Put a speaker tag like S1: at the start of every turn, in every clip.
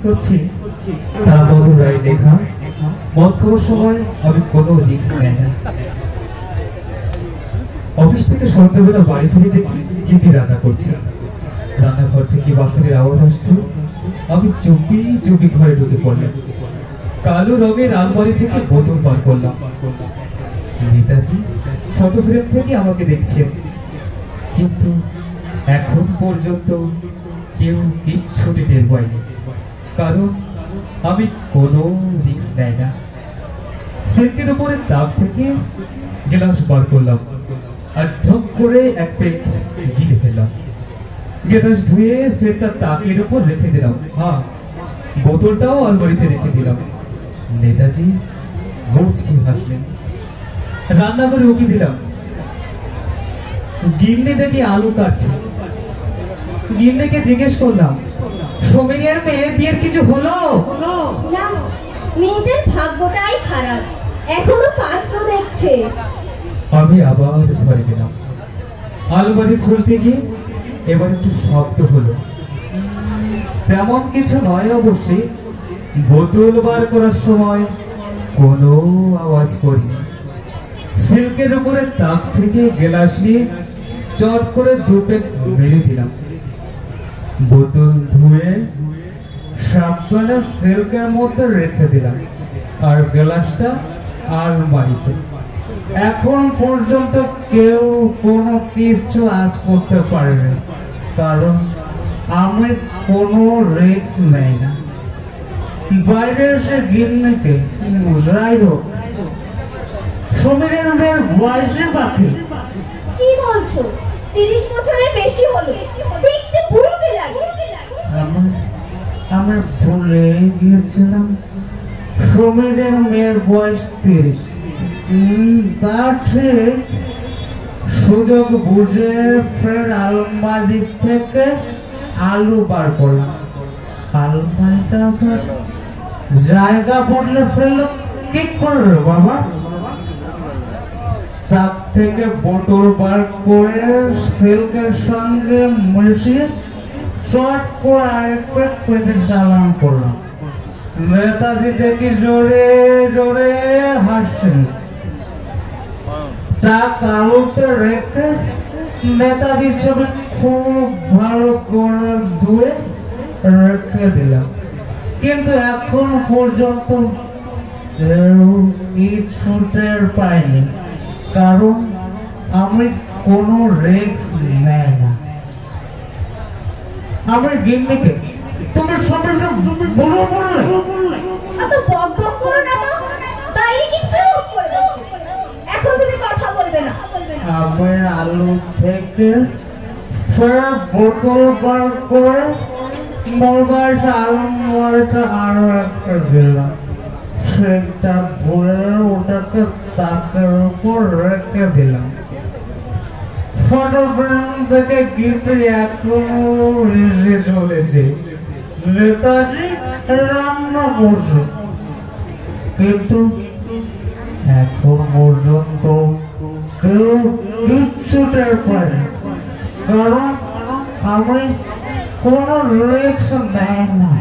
S1: করছি তারা বদল রায় লেখা মদ খাওয়ার সময় আমি কোনো রিস্ক নেই না। অফিস থেকে সন্ধ্যাবেলা বাড়ি ফিরে দেখি গিন্নি রান্না করছে। রান্নাঘর থেকে বাসনের আওয়াজ আসছে। আমি চুপি চুপি ঘরে ঢুকে পড়লাম। কালো রঙের আলমারি থেকে বোতল বার করলাম। নেতাজি ফটো ফ্রেম থেকে আমাকে দেখছেন, কিন্তু এখন পর্যন্ত কেউ কিচ্ছুটি টের পায়নি, কারণ আমি কোনো রিস্ক নেই না। সিল্কের উপরে তাক থেকে গ্লাস বার করলাম আর ঢক করে এক পেক গিলে ফেললাম। গ্লাস ধুয়ে ফের তার তাকের উপর রেখে দিলাম। হ্যাঁ, বোতলটাও আলমারিতে রেখে দিলাম। নেতাজি মুচকি হাসলেন। রান্নাঘরে উকি দিলাম। গিন্নি দেখি আলু কাটছে। গিন্নিকে জিজ্ঞেস করলাম, সমীরের মেয়ে বিয়ের কিছু হলো?
S2: না, মেয়েদের ভাগ্যটাই খারাপ, এখনো পাত্র দেখছে।
S1: আমি আবার ঘরে গেলাম। আলমারি খুলতে গিয়ে এবার একটু শব্দ হলো। তেমন কিছু নয় অবশ্যই। বোতল বার করার সময় কোনো আওয়াজ করিনি। সিল্কের উপরে তাক থেকে গ্লাস নিয়ে চট করে দুপেক মেরে দিলাম। বোতল ধুয়ে সাবধানে সিল্কের মধ্যে রেখে দিলাম আর গ্লাসটা আলমারিতে। এখন পর্যন্ত কেউ কোনো কিছু আজ করতে পারেনি, কারণ আমি কোনো রিস্ক নেই না। বাইরে এসে গিন্নিকে, যাই হোক, সমীরের মেয়ের বয়সে বাকি।
S2: কি বলছো? 30 বছরের বেশি হলো, দেখতে বুড়োটে লাগে।
S1: আমি ভুলে গিয়েছিলাম সমীরের মেয়ের বয়স 30। তা ঠিক। সুযোগ বুঝে ফের আলমারি থেকে আলু বার করলাম। আলমারিটা আবার জায়গা বদলে ফেললো কি করলো বাবা? তার থেকে বোতল বার করে সিল্কের সঙ্গে মিশিয়ে শর্ট করে আরেকটা পেটে চালান করলাম। নেতাজি দেখি জোরে জোরে হাসছেন। তা কালোতে রেখে নেতাজি ছবি খুব ভালো করে ধুয়ে রেখে দিলাম, কিন্তু এখন পর্যন্ত কেউ কিছু টের পাইনি, কারণ আমি কোনো রিস্ক নেই না। আমি গিন্নিকে, তুমি সবাইকে বলো বললে
S2: এত বক বক করো না তো, বাইরে কি চুপ করে বসো। এখন তুমি কথা বলবে না।
S1: আমি আলু থেকে ফের বোতল বার করে মুরগার আলমারিটা আরো একটা দিলাম। সেটা ধুয়ে ওটাকে তাকের উপর রেখে দিলাম। ফটো ফ্রেম থেকে গিফট এখনো এসে চলেছে। নেতাজি রান্না করছে, কিন্তু এখন পর্যন্ত কেউ কিচ্ছু টের পায়নি, কারণ আমি কোনো রিস্ক নেই না।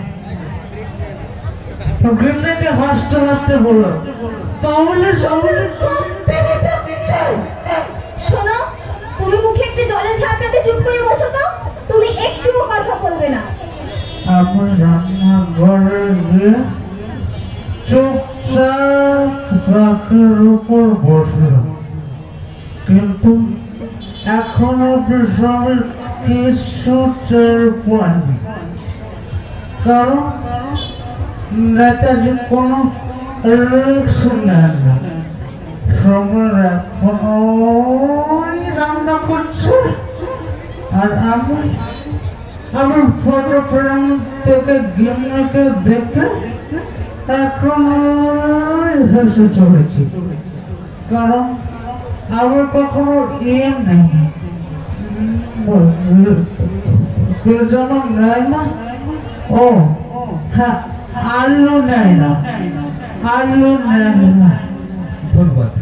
S1: গিন্নিকে হাসতে হাসতে বললাম, তাহলে সবাই
S2: শোনো, তুমি মুখে একটু জলের ঝাপটাতে চুপ করে বসো তো, তুমি একটুও কথা বলবে না।
S1: আমি রান্নাঘরে গিয়ে চুপচাপ তাকের উপর বসলাম, কিন্তু এখন অব্দি সবাই কিছু টের পায়নি, কারণ নেতাজি কোনো রিস্ক নেন না। সময় এখনো রান্না করছে আর আমি ফটো ফ্রেম থেকে গিন্নিকে দেখে এখন হেসে চলেছি, কারণ আমি কখনো নেই কে যেন নেয় না। ও হ্যাঁ, আলু নেয় না, আলু নেয় না। ধন্যবাদ।